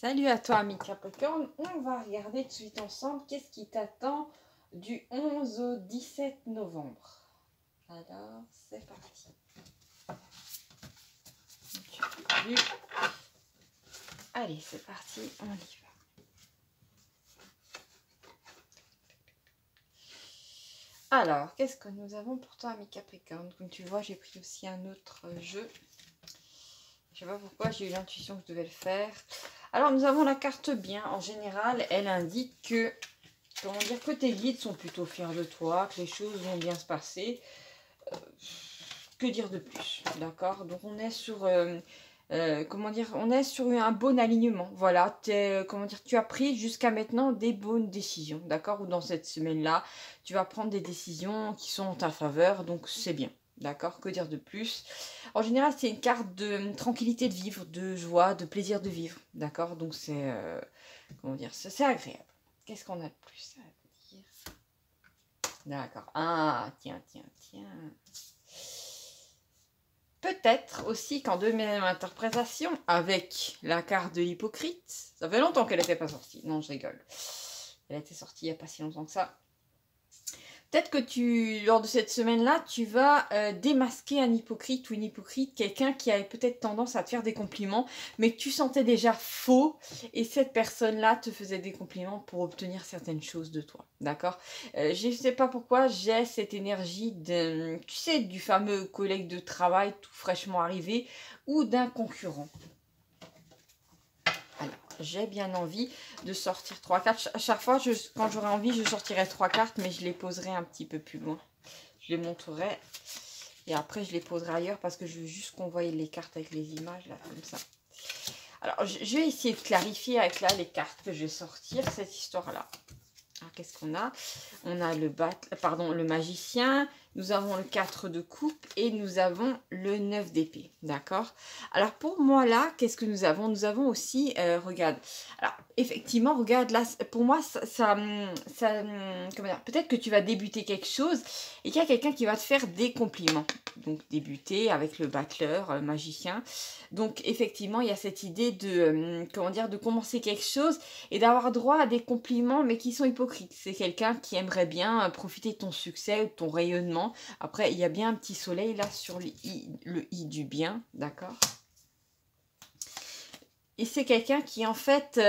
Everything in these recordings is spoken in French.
Salut à toi, ami Capricorne. On va regarder tout de suite ensemble qu'est-ce qui t'attend du 11 au 17 novembre. Alors, c'est parti. Allez, c'est parti, on y va. Alors, qu'est-ce que nous avons pour toi, ami Capricorne? Comme tu vois, j'ai pris aussi un autre jeu. Je sais pas pourquoi, j'ai eu l'intuition que je devais le faire. Alors, nous avons la carte bien. En général, elle indique que, comment dire, que tes guides sont plutôt fiers de toi, que les choses vont bien se passer. Que dire de plus, d'accord? Donc, on est sur, comment dire, on est sur un bon alignement. Voilà, comment dire, tu as pris jusqu'à maintenant des bonnes décisions, d'accord? Ou dans cette semaine-là, tu vas prendre des décisions qui sont en ta faveur, donc c'est bien. D'accord, que dire de plus? En général, c'est une carte de tranquillité de vivre, de joie, de plaisir de vivre. D'accord, donc c'est, comment dire, c'est agréable. Qu'est-ce qu'on a de plus à dire? D'accord. Ah, tiens. Peut-être aussi qu'en deuxième interprétation, avec la carte de l'hypocrite, ça fait longtemps qu'elle n'était pas sortie. Non, je rigole. Elle a été sortie il n'y a pas si longtemps que ça. Peut-être que lors de cette semaine-là, tu vas démasquer un hypocrite ou une hypocrite, quelqu'un qui avait peut-être tendance à te faire des compliments, mais que tu sentais déjà faux, et cette personne-là te faisait des compliments pour obtenir certaines choses de toi, d'accord? Je ne sais pas pourquoi, j'ai cette énergie tu sais, du fameux collègue de travail tout fraîchement arrivé, ou d'un concurrent. J'ai bien envie de sortir 3 cartes. À chaque fois, quand j'aurai envie, je sortirai 3 cartes, mais je les poserai un petit peu plus loin. Je les montrerai et après, je les poserai ailleurs parce que je veux juste qu'on voie les cartes avec les images, là, comme ça. Alors, je vais essayer de clarifier avec là les cartes que je vais sortir, cette histoire-là. Alors, qu'est-ce qu'on a? On a le magicien, nous avons le 4 de coupe et nous avons le 9 d'épée, d'accord? Alors, pour moi, là, qu'est-ce que nous avons? Nous avons aussi, regarde, alors, effectivement, regarde, là, pour moi, comment dire, peut-être que tu vas débuter quelque chose et qu'il y a quelqu'un qui va te faire des compliments. Donc, débuter avec le battleur, le magicien. Donc, effectivement, il y a cette idée de, comment dire, de commencer quelque chose et d'avoir droit à des compliments, mais qui sont hypocrites. C'est quelqu'un qui aimerait bien profiter de ton succès, de ton rayonnement. Après, il y a bien un petit soleil là sur le i du bien, d'accord? Et c'est quelqu'un qui, en fait,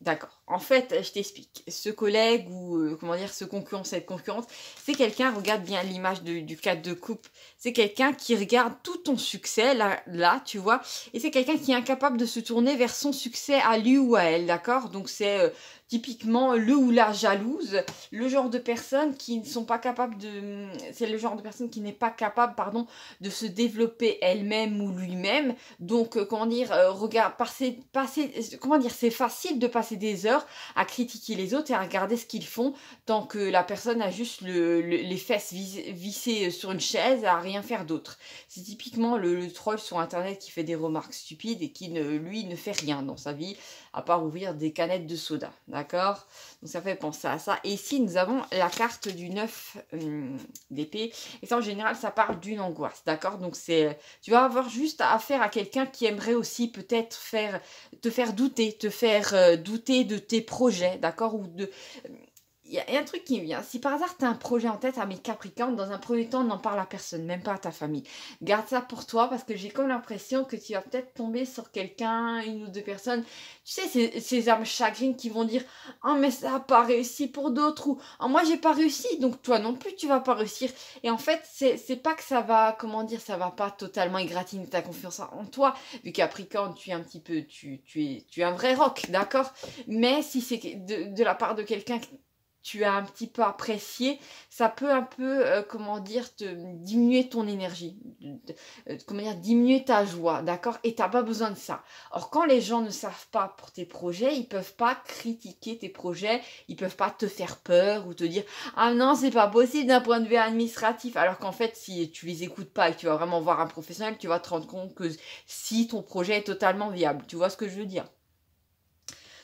d'accord, en fait, je t'explique. Ce collègue ou, comment dire, ce concurrent, cette concurrente, c'est quelqu'un, regarde bien l'image du 4 de coupe, c'est quelqu'un qui regarde tout ton succès, là, tu vois, et c'est quelqu'un qui est incapable de se tourner vers son succès à lui ou à elle, d'accord? Donc c'est typiquement le ou la jalouse, le genre de personnes qui ne sont pas capables de... C'est le genre de personne qui n'est pas capable, pardon, de se développer elle-même ou lui-même. Donc, comment dire, regarde, comment dire, c'est facile de passer des heures à critiquer les autres et à regarder ce qu'ils font tant que la personne a juste les fesses vissées sur une chaise à rien faire d'autre. C'est typiquement le troll sur internet qui fait des remarques stupides et qui, lui, ne fait rien dans sa vie à part ouvrir des canettes de soda, d'accord? Donc ça fait penser à ça. Et ici, nous avons la carte du 9 d'épée. Et ça, en général, ça parle d'une angoisse, d'accord? Donc tu vas avoir juste affaire à quelqu'un qui aimerait aussi peut-être te faire douter, douter de tes projets, d'accord? Ou de... Il y a un truc qui me vient. Si par hasard tu as un projet en tête, à mes Capricornes, dans un premier temps, n'en parle à personne, même pas à ta famille. Garde ça pour toi parce que j'ai comme l'impression que tu vas peut-être tomber sur quelqu'un, une ou deux personnes. Tu sais, ces âmes chagrines qui vont dire: oh, mais ça n'a pas réussi pour d'autres, ou oh, moi j'ai pas réussi, donc toi non plus tu vas pas réussir. Et en fait, c'est pas que ça va, comment dire, ça va pas totalement égratigner ta confiance en toi. Vu Capricorne, tu es un petit peu, tu es un vrai roc, d'accord? Mais si c'est de la part de quelqu'un tu as un petit peu apprécié, ça peut un peu, comment dire, te diminuer ton énergie, comment dire, diminuer ta joie, d'accord? Et tu n'as pas besoin de ça. Or, quand les gens ne savent pas pour tes projets, ils peuvent pas critiquer tes projets, ils peuvent pas te faire peur ou te dire: ah non, c'est pas possible d'un point de vue administratif. Alors qu'en fait, si tu les écoutes pas et que tu vas vraiment voir un professionnel, tu vas te rendre compte que si ton projet est totalement viable. Tu vois ce que je veux dire?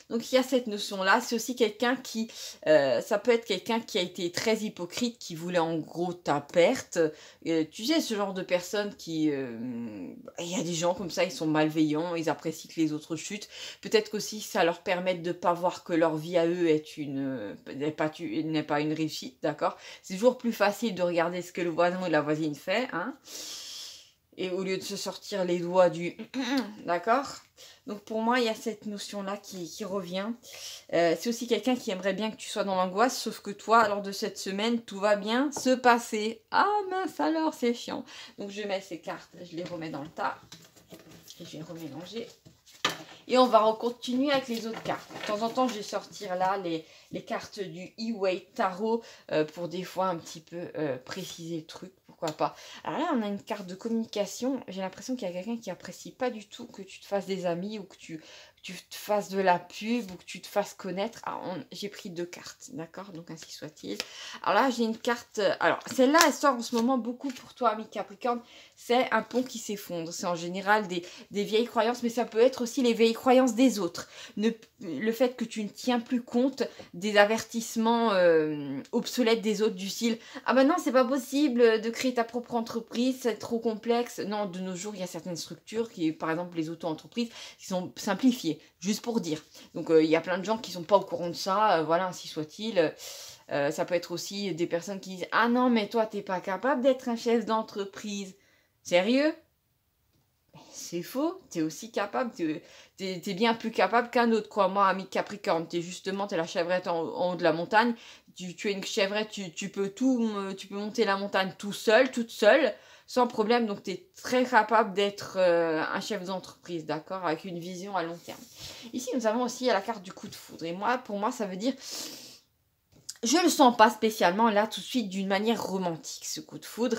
Donc il y a cette notion-là. C'est aussi quelqu'un qui, ça peut être quelqu'un qui a été très hypocrite, qui voulait en gros ta perte. Tu sais, ce genre de personnes qui, il y a des gens comme ça, ils sont malveillants, ils apprécient que les autres chutent. Peut-être qu'aussi ça leur permet de pas voir que leur vie à eux est n'est pas une réussite, d'accord? C'est toujours plus facile de regarder ce que le voisin ou la voisine fait, hein? Et au lieu de se sortir les doigts du d'accord? Donc pour moi, il y a cette notion-là qui revient. C'est aussi quelqu'un qui aimerait bien que tu sois dans l'angoisse, sauf que toi, lors de cette semaine, tout va bien se passer. Ah mince alors, c'est chiant. Donc je mets ces cartes, je les remets dans le tas. Et je vais remélanger. Et on va continuer avec les autres cartes. De temps en temps, je vais sortir là les cartes du E-Way Tarot pour des fois un petit peu préciser le truc. Pourquoi pas. Alors là, on a une carte de communication. J'ai l'impression qu'il y a quelqu'un qui apprécie pas du tout que tu te fasses des amis ou que tu te fasses de la pub ou que tu te fasses connaître. Ah, j'ai pris 2 cartes, d'accord? Donc ainsi soit-il. Alors là, j'ai une carte... Alors, celle-là, elle sort en ce moment beaucoup pour toi, ami Capricorne. C'est un pont qui s'effondre. C'est en général des vieilles croyances, mais ça peut être aussi les vieilles croyances des autres. Le fait que tu ne tiens plus compte des avertissements obsolètes des autres du style « Ah ben non, c'est pas possible de créer ta propre entreprise, c'est trop complexe. » Non, de nos jours, il y a certaines structures, qui, par exemple les auto-entreprises, qui sont simplifiées, juste pour dire. Donc il y a plein de gens qui sont pas au courant de ça, voilà, ainsi soit-il. Ça peut être aussi des personnes qui disent « Ah non, mais toi, t'es pas capable d'être un chef d'entreprise. » Sérieux? C'est faux, t'es aussi capable, t'es bien plus capable qu'un autre, quoi. Moi, ami Capricorne, t'es la chevrette en haut de la montagne, tu es une chevrette, tu peux monter la montagne tout seul, toute seule, sans problème, donc t'es très capable d'être un chef d'entreprise, d'accord, avec une vision à long terme. Ici, nous avons aussi la carte du coup de foudre, et moi, pour moi, ça veut dire... Je le sens pas spécialement là tout de suite d'une manière romantique, ce coup de foudre.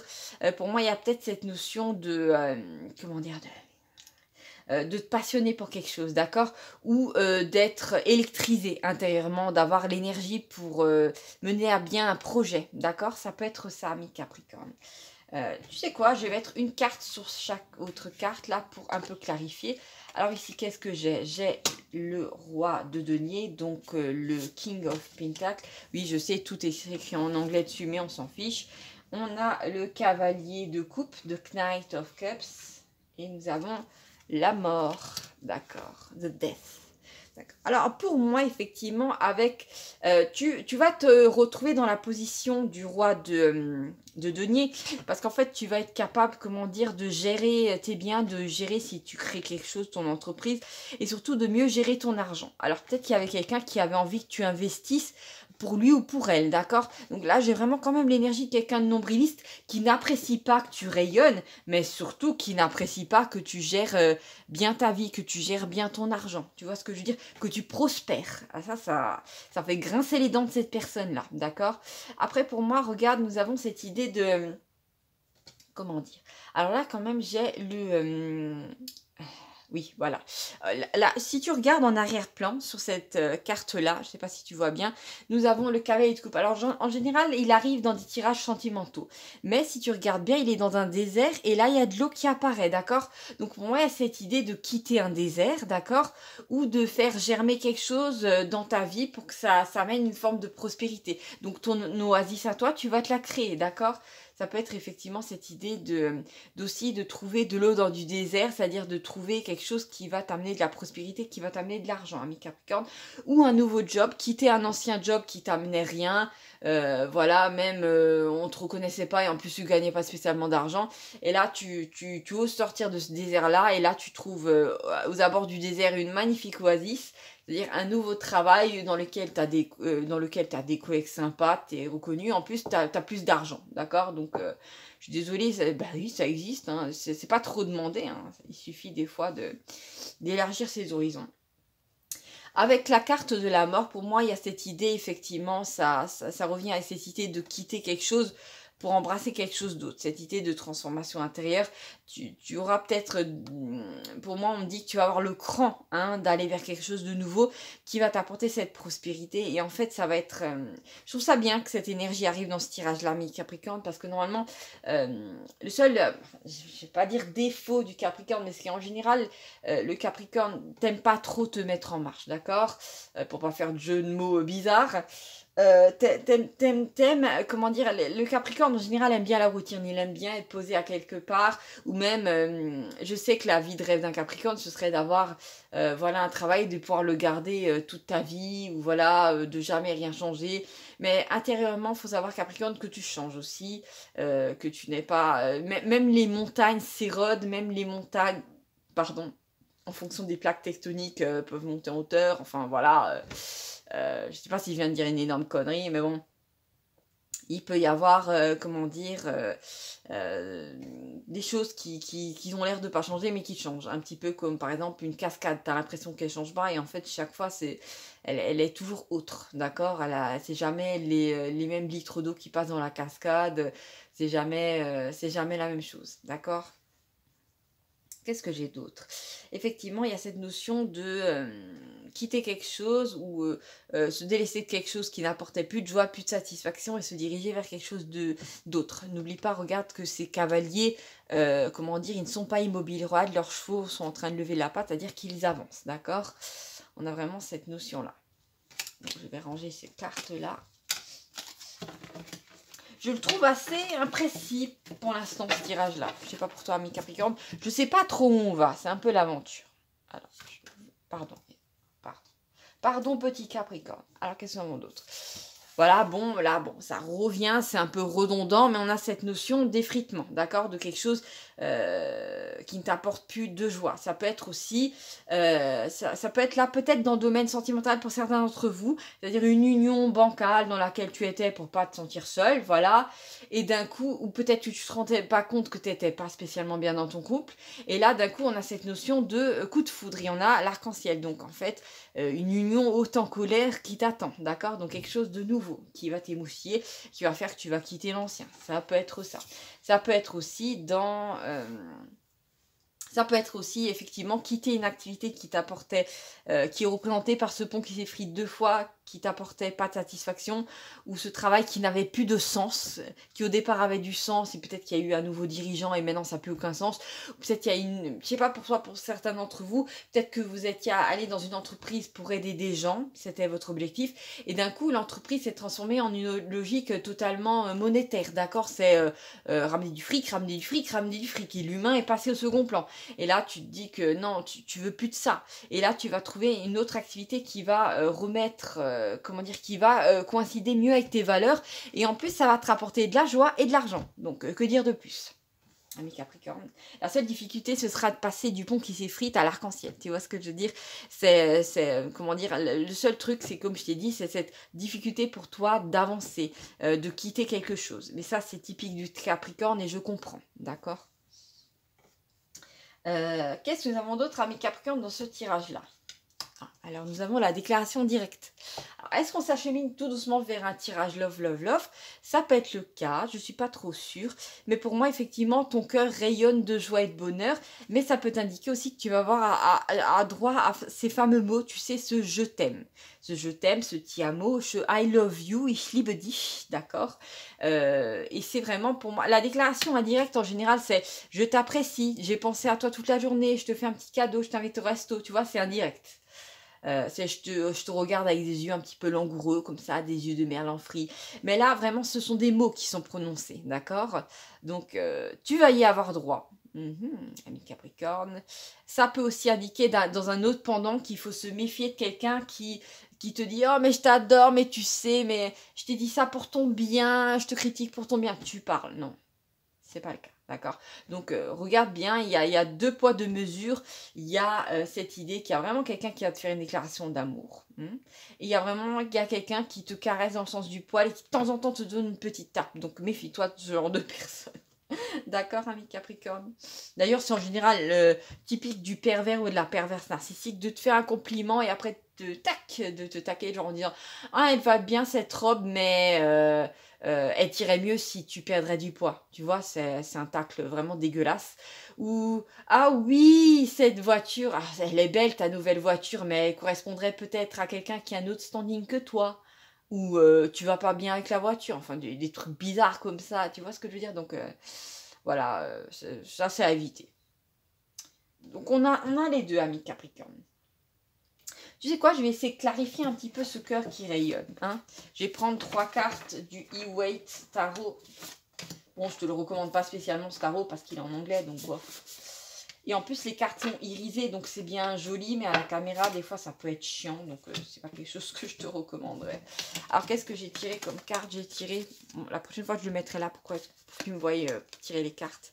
Pour moi, il y a peut-être cette notion de... comment dire de te passionner pour quelque chose, d'accord? Ou d'être électrisé intérieurement, d'avoir l'énergie pour mener à bien un projet, d'accord? Ça peut être ça, ami Capricorne. Tu sais quoi? Je vais mettre une carte sur chaque autre carte là pour un peu clarifier. Alors ici, qu'est-ce que j'ai? J'ai le roi de denier, donc le King of Pentacles. Oui, je sais, tout est écrit en anglais dessus, mais on s'en fiche. On a le cavalier de coupe, de Knight of Cups. Et nous avons la mort, d'accord, the death. Alors pour moi, effectivement, avec tu vas te retrouver dans la position du roi de denier, parce qu'en fait, tu vas être capable, comment dire, de gérer tes biens, de gérer si tu crées quelque chose, ton entreprise, et surtout de mieux gérer ton argent. Alors peut-être qu'il y avait quelqu'un qui avait envie que tu investisses pour lui ou pour elle, d'accord? Donc là, j'ai vraiment quand même l'énergie de quelqu'un de nombriliste qui n'apprécie pas que tu rayonnes, mais surtout qui n'apprécie pas que tu gères bien ta vie, que tu gères bien ton argent. Tu vois ce que je veux dire? Que tu prospères. Ah, ça fait grincer les dents de cette personne-là, d'accord? Après, pour moi, regarde, nous avons cette idée de... Comment dire? Alors là, quand même, j'ai le... oui, voilà. Là, si tu regardes en arrière-plan sur cette carte-là, je ne sais pas si tu vois bien, nous avons le cavalier de coupe. Alors, en général, il arrive dans des tirages sentimentaux. Mais si tu regardes bien, il est dans un désert et là, il y a de l'eau qui apparaît, d'accord? Donc, pour moi, il y a cette idée de quitter un désert, d'accord? Ou de faire germer quelque chose dans ta vie pour que ça amène une forme de prospérité. Donc, ton oasis à toi, tu vas te la créer, d'accord? Ça peut être effectivement cette idée d'aussi de trouver de l'eau dans du désert, c'est-à-dire de trouver quelque chose qui va t'amener de la prospérité, qui va t'amener de l'argent, ami Capricorne, ou un nouveau job, quitter un ancien job qui t'amenait rien, voilà, même on te reconnaissait pas et en plus tu gagnais pas spécialement d'argent, et là tu oses sortir de ce désert-là, et là tu trouves aux abords du désert une magnifique oasis, c'est-à-dire un nouveau travail dans lequel tu as des collègues sympas, tu es reconnu, en plus tu as plus d'argent, d'accord? Donc je suis désolée, bah oui, ça existe, hein, c'est pas trop demandé, hein, il suffit des fois d'élargir ses horizons. Avec la carte de la mort, pour moi, il y a cette idée, effectivement, ça revient à cette idée de quitter quelque chose pour embrasser quelque chose d'autre, cette idée de transformation intérieure. tu auras peut-être, pour moi on me dit que tu vas avoir le cran hein, d'aller vers quelque chose de nouveau qui va t'apporter cette prospérité. Et en fait ça va être, je trouve ça bien que cette énergie arrive dans ce tirage-là, mes Capricorne, parce que normalement, le seul, je vais pas dire défaut du Capricorne, mais c'est qu'en général, le Capricorne t'aime pas trop te mettre en marche, d'accord, pour pas faire de jeu de mots bizarres. Comment dire, le Capricorne en général aime bien la routine, il aime bien être posé à quelque part, ou même, je sais que la vie de rêve d'un Capricorne, ce serait d'avoir, voilà, un travail, de pouvoir le garder toute ta vie, ou voilà, de jamais rien changer, mais intérieurement, il faut savoir Capricorne que tu changes aussi, que tu n'es pas, même les montagnes s'érodent, même les montagnes, pardon, en fonction des plaques tectoniques, peuvent monter en hauteur, enfin voilà. Je sais pas si je viens de dire une énorme connerie, mais bon, il peut y avoir, comment dire, des choses qui ont l'air de pas changer, mais qui changent. Un petit peu comme par exemple une cascade, tu as l'impression qu'elle change pas, et en fait, chaque fois, elle est toujours autre, d'accord. C'est jamais les mêmes litres d'eau qui passent dans la cascade, c'est jamais la même chose, d'accord. Qu'est-ce que j'ai d'autre? Effectivement, il y a cette notion de quitter quelque chose ou se délaisser de quelque chose qui n'apportait plus de joie, plus de satisfaction et se diriger vers quelque chose d'autre. N'oublie pas, regarde que ces cavaliers, comment dire, ils ne sont pas immobiles, regarde, leurs chevaux sont en train de lever la patte, c'est-à-dire qu'ils avancent, d'accord? On a vraiment cette notion-là. Je vais ranger ces cartes-là. Je le trouve assez imprécis pour l'instant, ce tirage-là. Je sais pas pour toi, ami Capricorne. Je sais pas trop où on va. C'est un peu l'aventure. Alors, pardon. Pardon, petit Capricorne. Alors, qu'est-ce qu'on a d'autre? Voilà, bon, là, bon, ça revient, c'est un peu redondant, mais on a cette notion d'effritement, d'accord, de quelque chose qui ne t'apporte plus de joie. Ça peut être aussi, ça peut être là peut-être dans le domaine sentimental pour certains d'entre vous, c'est-à-dire une union bancale dans laquelle tu étais pour pas te sentir seul, voilà, et d'un coup, ou peut-être que tu te rendais pas compte que tu n'étais pas spécialement bien dans ton couple, et là, d'un coup, on a cette notion de coup de foudre, et on a l'arc-en-ciel, donc en fait, une union haute en colère qui t'attend, d'accord, donc quelque chose de nouveau qui va t'émoustiller, qui va faire que tu vas quitter l'ancien. Ça peut être ça. Ça peut être aussi dans... ça peut être aussi effectivement quitter une activité qui t'apportait, qui est représentée par ce pont qui s'effrite 2 fois, qui t'apportait pas de satisfaction, ou ce travail qui n'avait plus de sens, qui au départ avait du sens, et peut-être qu'il y a eu un nouveau dirigeant et maintenant ça n'a plus aucun sens, ou peut-être qu'il y a une, je sais pas pour certains d'entre vous, peut-être que vous étiez allé dans une entreprise pour aider des gens, c'était votre objectif, et d'un coup l'entreprise s'est transformée en une logique totalement monétaire, d'accord, c'est ramener du fric, ramener du fric, ramener du fric, et l'humain est passé au second plan. Et là, tu te dis que non, tu veux plus de ça. Et là, tu vas trouver une autre activité qui va remettre, comment dire, qui va coïncider mieux avec tes valeurs. Et en plus, ça va te rapporter de la joie et de l'argent. Donc, que dire de plus, ami Capricorne? La seule difficulté, ce sera de passer du pont qui s'effrite à l'arc-en-ciel. Tu vois ce que je veux dire? Comment dire, le seul truc, c'est comme je t'ai dit, c'est cette difficulté pour toi d'avancer, de quitter quelque chose. Mais ça, c'est typique du Capricorne et je comprends, d'accord? Qu'est-ce que nous avons d'autre, amis Capricorne, dans ce tirage-là? Alors, nous avons la déclaration directe. Est-ce qu'on s'achemine tout doucement vers un tirage love, love, love? Ça peut être le cas, je ne suis pas trop sûre. Mais pour moi, effectivement, ton cœur rayonne de joie et de bonheur. Mais ça peut t'indiquer aussi que tu vas avoir à droit à ces fameux mots, tu sais, ce je t'aime. Ce je t'aime, ce ti amo, ce I love you, ich liebe dich, d'accord. Et c'est vraiment pour moi, la déclaration indirecte en général, c'est je t'apprécie, j'ai pensé à toi toute la journée, je te fais un petit cadeau, je t'invite au resto, tu vois, c'est indirect. Je te regarde avec des yeux un petit peu langoureux, comme ça, des yeux de merlan frit. Mais là, vraiment, ce sont des mots qui sont prononcés, d'accord? Donc, tu vas y avoir droit. Ami Capricorne. Ça peut aussi indiquer dans un autre pendant qu'il faut se méfier de quelqu'un qui te dit « Oh, mais je t'adore, mais tu sais, mais je t'ai dit ça pour ton bien, je te critique pour ton bien. » Tu parles, non. C'est pas le cas, d'accord? Donc, regarde bien, il y a 2 poids, 2 mesures. Il y a cette idée qu'il y a vraiment quelqu'un qui va te faire une déclaration d'amour. Et il y a quelqu'un qui te caresse dans le sens du poil et qui de temps en temps te donne une petite tape. Donc, méfie-toi de ce genre de personne. D'accord, ami Capricorne. D'ailleurs, c'est en général typique du pervers ou de la perverse narcissique de te faire un compliment et après de te taquer, genre en disant ah, elle va bien cette robe, mais elle t'irait mieux si tu perdrais du poids. Tu vois, c'est un tacle vraiment dégueulasse. Ou ah oui, cette voiture, ah, elle est belle ta nouvelle voiture, mais elle correspondrait peut-être à quelqu'un qui a un autre standing que toi. Ou tu vas pas bien avec la voiture, enfin des trucs bizarres comme ça, tu vois ce que je veux dire? Donc voilà, ça c'est à éviter. Donc on a les deux amis Capricorne. Tu sais quoi, je vais essayer de clarifier un petit peu ce cœur qui rayonne. Hein. Je vais prendre 3 cartes du E-Weight Tarot. Bon, je te le recommande pas spécialement ce tarot parce qu'il est en anglais, donc bof. Et en plus, les cartes sont irisées, donc c'est bien joli, mais à la caméra, des fois, ça peut être chiant. Donc, c'est pas quelque chose que je te recommanderais. Alors, qu'est-ce que j'ai tiré comme carte? J'ai tiré... Bon, la prochaine fois, je le mettrai là pour que tu me voyes tirer les cartes.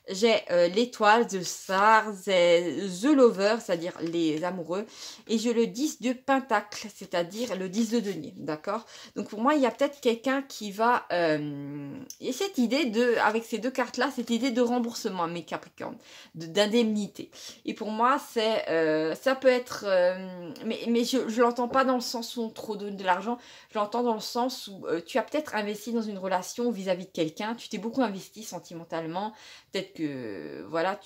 J'ai l'étoile de Stars, The Lover, c'est-à-dire les amoureux. Et j'ai le 10 de Pentacle, c'est-à-dire le 10 de denier, d'accord? Donc pour moi, il y a peut-être quelqu'un qui va... et cette idée de, avec ces deux cartes-là, cette idée de remboursement, mes Capricornes, d'indemnité. Et pour moi, ça peut être... mais je l'entends pas dans le sens où on trop donne de l'argent, je l'entends dans le sens où tu as peut-être investi dans une relation vis-à-vis de quelqu'un, tu t'es beaucoup investi sentimentalement, peut-être que voilà,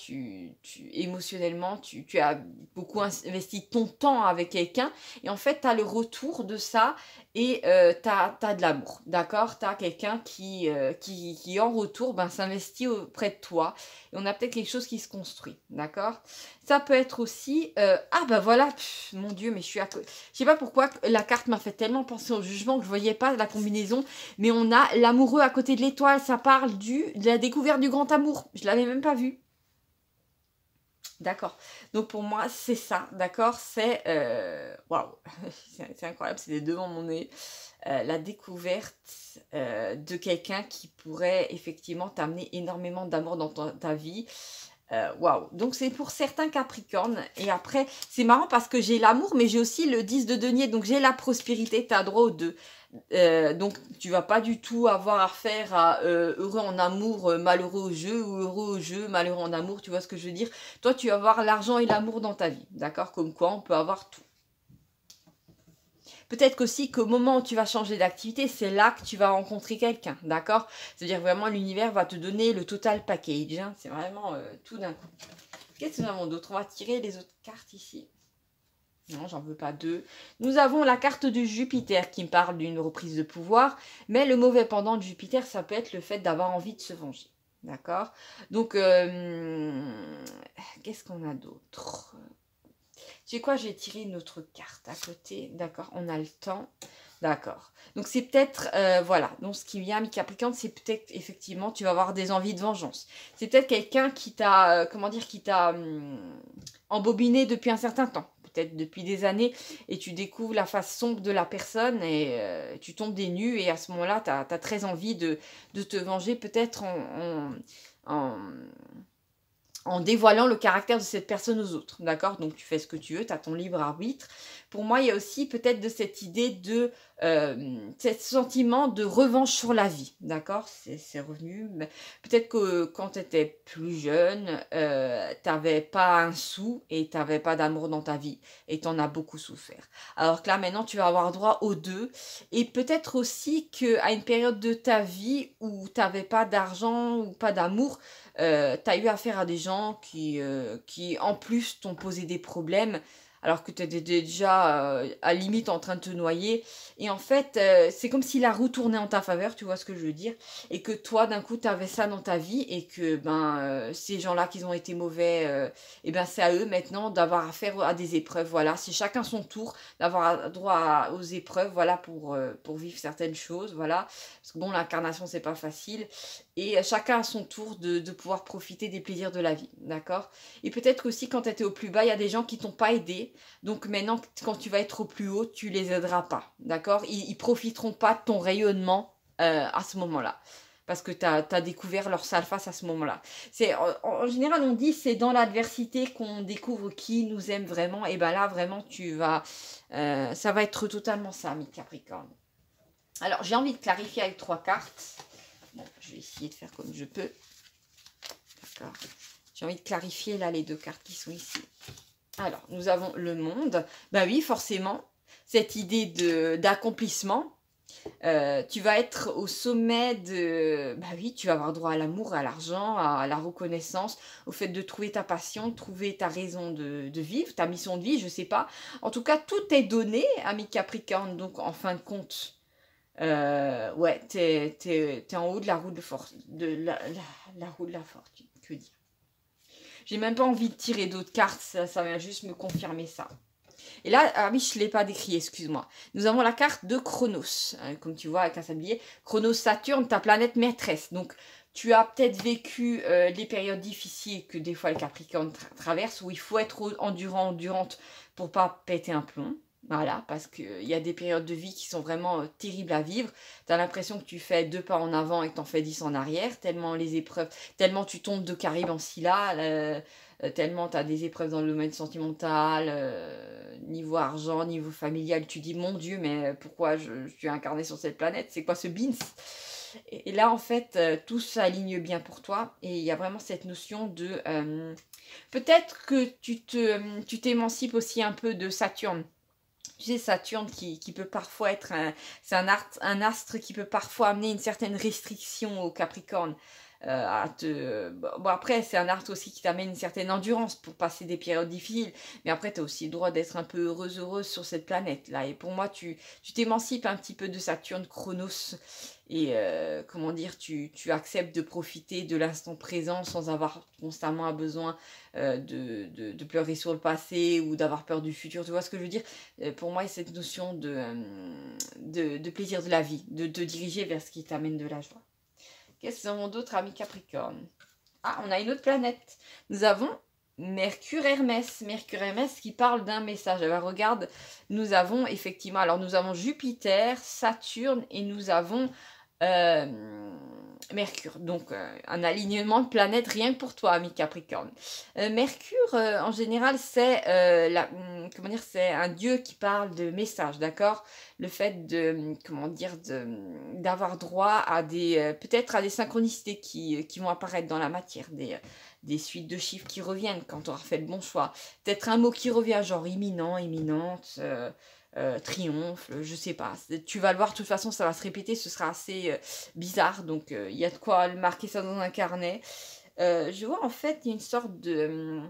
émotionnellement, tu as beaucoup investi ton temps avec quelqu'un et en fait, tu as le retour de ça et tu as de l'amour, d'accord? Tu as quelqu'un qui en retour s'investit auprès de toi et on a peut-être quelque chose qui se construit, d'accord? Ça peut être aussi, ah bah voilà, mon Dieu, mais je sais pas pourquoi la carte m'a fait tellement penser au jugement que je voyais pas la combinaison, mais on a l'amoureux à côté de l'étoile, ça parle de la découverte du grand amour. Je l'avais même pas vu. D'accord. Donc pour moi, c'est ça, d'accord? C'est waouh, c'est incroyable, c'est les deux devant mon nez. La découverte de quelqu'un qui pourrait effectivement t'amener énormément d'amour dans ta vie. Waouh. Donc c'est pour certains Capricornes. Et après, c'est marrant parce que j'ai l'amour, mais j'ai aussi le 10 de denier. Donc j'ai la prospérité, tu as droit aux deux. Donc tu vas pas du tout avoir affaire à heureux en amour, malheureux au jeu, ou heureux au jeu, malheureux en amour, tu vois ce que je veux dire. Toi, tu vas avoir l'argent et l'amour dans ta vie, d'accord? Comme quoi, on peut avoir tout. Peut-être qu'aussi qu'au moment où tu vas changer d'activité, c'est là que tu vas rencontrer quelqu'un, d'accord? C'est-à-dire vraiment l'univers va te donner le total package, hein. C'est vraiment tout d'un coup. Qu'est-ce que nous avons d'autre? On va tirer les autres cartes ici. Non, j'en veux pas deux. Nous avons la carte de Jupiter qui me parle d'une reprise de pouvoir, mais le mauvais pendant de Jupiter, ça peut être le fait d'avoir envie de se venger. D'accord? Donc, qu'est-ce qu'on a d'autre? Tu sais quoi, j'ai tiré une autre carte à côté. D'accord, on a le temps. D'accord. Donc c'est peut-être, voilà. Donc ce qui vient, mi-capricorne, c'est peut-être effectivement, tu vas avoir des envies de vengeance. C'est peut-être quelqu'un qui t'a, comment dire, qui t'a embobiné depuis un certain temps. Peut-être depuis des années, et tu découvres la face sombre de la personne et tu tombes des nues, et à ce moment-là, tu as très envie de te venger, peut-être en dévoilant le caractère de cette personne aux autres, d'accord? Donc tu fais ce que tu veux, tu as ton libre arbitre. Pour moi, il y a aussi peut-être de cette idée de, ce sentiment de revanche sur la vie, d'accord? C'est revenu. Peut-être que quand tu étais plus jeune, tu n'avais pas un sou et tu n'avais pas d'amour dans ta vie et tu en as beaucoup souffert. Alors que là, maintenant, tu vas avoir droit aux deux. Et peut-être aussi qu'à une période de ta vie où tu n'avais pas d'argent ou pas d'amour, tu as eu affaire à des gens qui en plus, t'ont posé des problèmes alors que tu étais déjà à limite en train de te noyer. Et en fait, c'est comme si la roue tournait en ta faveur, tu vois ce que je veux dire. Et que toi, d'un coup, tu avais ça dans ta vie et que ces gens-là qui ont été mauvais, et c'est à eux maintenant d'avoir affaire à des épreuves. Voilà, c'est chacun son tour d'avoir droit aux épreuves, voilà, pour vivre certaines choses. Voilà. Parce que bon, l'incarnation, c'est pas facile. Et chacun à son tour de pouvoir profiter des plaisirs de la vie, d'accord? Et peut-être aussi quand tu étais au plus bas, il y a des gens qui t'ont pas aidé. Donc maintenant, quand tu vas être au plus haut, tu les aideras pas, d'accord? Ils profiteront pas de ton rayonnement à ce moment-là. Parce que tu as découvert leur sale face à ce moment-là. En général, on dit c'est dans l'adversité qu'on découvre qui nous aime vraiment. Et ben là, vraiment, ça va être totalement ça, mi Capricorne. Alors, j'ai envie de clarifier avec 3 cartes. Bon, je vais essayer de faire comme je peux. D'accord. J'ai envie de clarifier là les deux cartes qui sont ici. Alors, nous avons le monde. Bah oui, forcément, cette idée d'accomplissement. Tu vas être au sommet de... Bah oui, tu vas avoir droit à l'amour, à l'argent, à la reconnaissance, au fait de trouver ta passion, de trouver ta raison de vivre, ta mission de vie, je sais pas. En tout cas, tout est donné, ami Capricorne. Donc, en fin de compte, ouais, t'es en haut de la roue de force, la roue de la fortune, que dire. J'ai même pas envie de tirer d'autres cartes, ça vient juste me confirmer ça. Et là, ah oui, je ne l'ai pas décrit, excuse-moi. Nous avons la carte de Chronos, comme tu vois avec un sablier. Chronos Saturne, ta planète maîtresse. Donc, tu as peut-être vécu des périodes difficiles que des fois le Capricorne traverse, où il faut être endurante pour pas péter un plomb. Voilà, parce qu'il y a des périodes de vie qui sont vraiment terribles à vivre. Tu as l'impression que tu fais 2 pas en avant et que tu en fais 10 en arrière, tellement les épreuves, tellement tu tombes de Caraïbes en Scylla, tellement tu as des épreuves dans le domaine sentimental, niveau argent, niveau familial. Tu dis, mon Dieu, mais pourquoi je suis incarnée sur cette planète? C'est quoi ce beans? Et là, en fait, tout s'aligne bien pour toi. Et il y a vraiment cette notion de... peut-être que tu t'émancipes aussi un peu de Saturne. Tu sais, Saturne qui peut parfois être c'est un astre qui peut parfois amener une certaine restriction au Capricorne. Bon, après, c'est un astre aussi qui t'amène une certaine endurance pour passer des périodes difficiles. Mais après, tu as aussi le droit d'être un peu heureuse sur cette planète-là. Et pour moi, tu t'émancipes un petit peu de Saturne, Chronos. Et comment dire, tu acceptes de profiter de l'instant présent sans avoir constamment besoin de pleurer sur le passé ou d'avoir peur du futur. Tu vois ce que je veux dire? Pour moi, il y a cette notion de plaisir de la vie, de te diriger vers ce qui t'amène de la joie. Qu'est-ce que nous avons d'autres, amis Capricorne? Ah, on a une autre planète. Nous avons Mercure Hermès. Mercure Hermès qui parle d'un message. Alors, regarde, nous avons effectivement... Alors, nous avons Jupiter, Saturne et nous avons Mercure. Donc, un alignement de planètes rien que pour toi, ami Capricorne. Mercure, en général, c'est comment dire, c'est un dieu qui parle de messages, d'accord? Le fait de, comment dire, d'avoir droit à des, peut-être à des synchronicités qui vont apparaître dans la matière, des suites de chiffres qui reviennent quand on aura fait le bon choix. Peut-être un mot qui revient, genre imminent, imminente, triomphe, je sais pas. Tu vas le voir, de toute façon, ça va se répéter, ce sera assez bizarre. Donc, il y a de quoi marquer ça dans un carnet. Je vois en fait une sorte de...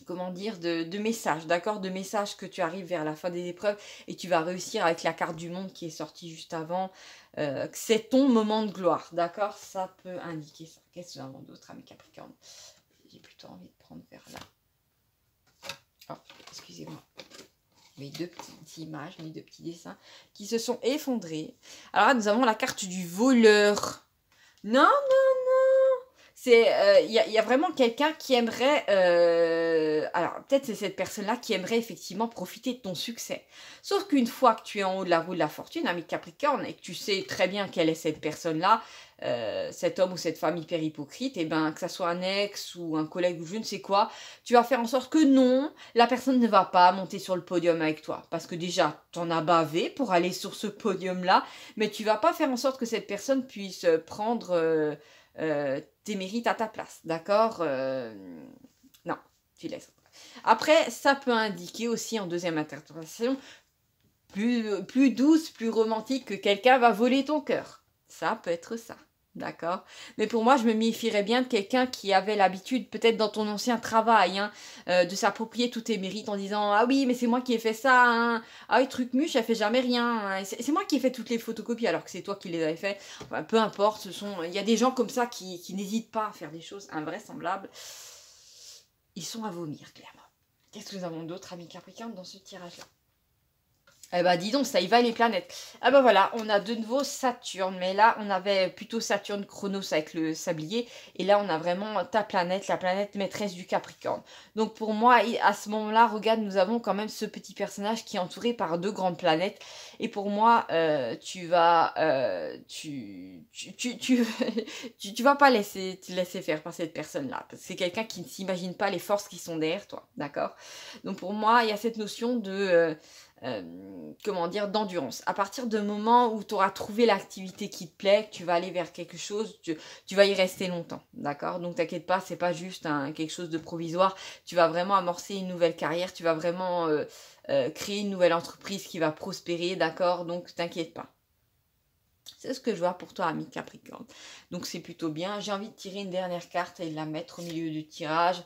comment dire, de message, d'accord? De message que tu arrives vers la fin des épreuves et tu vas réussir avec la carte du monde qui est sortie juste avant. Que c'est ton moment de gloire, d'accord? Ça peut indiquer ça. Qu'est-ce que nous avons d'autre, ami Capricorne? J'ai plutôt envie de prendre vers là. Oh, excusez-moi. Mais deux petites images, mais deux petits dessins qui se sont effondrés. Alors là, nous avons la carte du voleur. Non, c'est il y a vraiment quelqu'un qui aimerait alors peut-être c'est cette personne-là qui aimerait effectivement profiter de ton succès. Sauf qu'une fois que tu es en haut de la roue de la fortune, ami Capricorne, et que tu sais très bien quelle est cette personne-là, cet homme ou cette femme hyper hypocrite, et ben que ça soit un ex ou un collègue ou je ne sais quoi, tu vas faire en sorte que non, la personne ne va pas monter sur le podium avec toi. Parce que déjà, t'en as bavé pour aller sur ce podium-là, mais tu vas pas faire en sorte que cette personne puisse prendre tes mérites à ta place, d'accord? Non, tu laisses. Après, ça peut indiquer aussi en deuxième interprétation, plus douce, plus romantique, que quelqu'un va voler ton cœur. Ça peut être ça. D'accord? Mais pour moi, je me méfierais bien de quelqu'un qui avait l'habitude, peut-être dans ton ancien travail, hein, de s'approprier tous tes mérites en disant ah oui, mais c'est moi qui ai fait ça, hein. Ah oui, truc muche, elle fait jamais rien. Hein. C'est moi qui ai fait toutes les photocopies alors que c'est toi qui les avais fait. Enfin, peu importe, il y a des gens comme ça qui n'hésitent pas à faire des choses invraisemblables. Ils sont à vomir, clairement. Qu'est-ce que nous avons d'autres, amis Capricorne, dans ce tirage-là? Eh ben dis donc, ça y va les planètes. Ah ben voilà, on a de nouveau Saturne, mais là on avait plutôt Saturne Chronos avec le sablier, et là on a vraiment ta planète, la planète maîtresse du Capricorne. Donc pour moi, à ce moment-là, regarde, nous avons quand même ce petit personnage qui est entouré par deux grandes planètes, et pour moi, tu vas tu vas pas te laisser faire par cette personne-là, parce que c'est quelqu'un qui ne s'imagine pas les forces qui sont derrière toi, d'accord? Donc pour moi, il y a cette notion de comment dire, d'endurance. À partir du moment où tu auras trouvé l'activité qui te plaît, que tu vas aller vers quelque chose, tu vas y rester longtemps, d'accord? Donc t'inquiète pas, c'est pas juste quelque chose de provisoire, tu vas vraiment amorcer une nouvelle carrière, tu vas vraiment créer une nouvelle entreprise qui va prospérer, d'accord? Donc t'inquiète pas. C'est ce que je vois pour toi, ami Capricorne. Donc c'est plutôt bien. J'ai envie de tirer une dernière carte et de la mettre au milieu du tirage.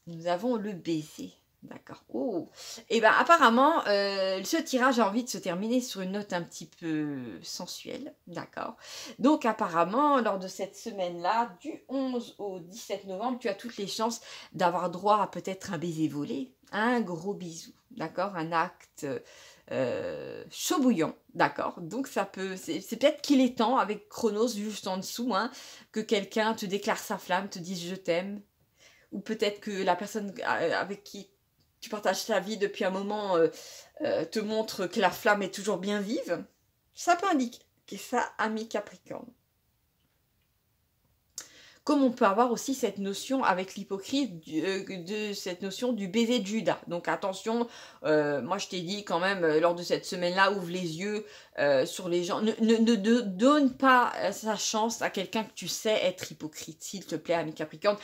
Nous avons le baiser. D'accord. Oh. Et bien apparemment, ce tirage a envie de se terminer sur une note un petit peu sensuelle. D'accord. Donc apparemment, lors de cette semaine-là, du 11 au 17 novembre, tu as toutes les chances d'avoir droit à peut-être un baiser volé, un gros bisou. D'accord. Un acte chaud bouillant, d'accord. Donc ça peut, c'est peut-être qu'il est temps avec Chronos juste en dessous, hein, que quelqu'un te déclare sa flamme, te dise je t'aime, ou peut-être que la personne avec qui tu partages ta vie depuis un moment te montre que la flamme est toujours bien vive. Ça peut indiquer ça, ami Capricorne. Comme on peut avoir aussi cette notion avec l'hypocrite de cette notion du baiser de Judas. Donc attention, moi je t'ai dit quand même lors de cette semaine-là, ouvre les yeux sur les gens. Ne donne pas sa chance à quelqu'un que tu sais être hypocrite, s'il te plaît, ami Capricorne.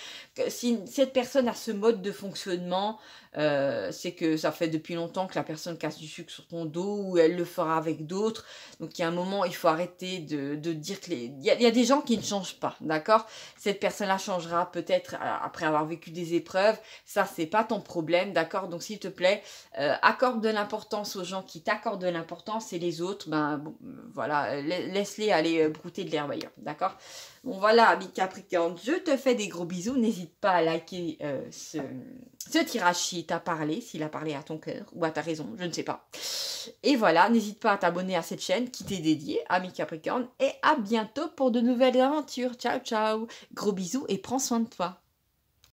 Si cette personne a ce mode de fonctionnement, c'est que ça fait depuis longtemps que la personne casse du sucre sur ton dos ou elle le fera avec d'autres. Donc il y a un moment, il faut arrêter de dire que il y a des gens qui ne changent pas, d'accord? Cette personne-là changera peut-être après avoir vécu des épreuves. Ça, c'est pas ton problème, d'accord? Donc, s'il te plaît, accorde de l'importance aux gens qui t'accordent de l'importance et les autres, ben bon, voilà, laisse-les aller brouter de l'herbe ailleurs, d'accord? Bon, voilà, ami Capricorne, je te fais des gros bisous. N'hésite pas à liker ce tirage s'il t'a parlé, s'il a parlé à ton cœur ou à ta raison, je ne sais pas. Et voilà, n'hésite pas à t'abonner à cette chaîne qui t'est dédiée, ami Capricorne, et à bientôt pour de nouvelles aventures. Ciao, ciao! Gros bisous et prends soin de toi.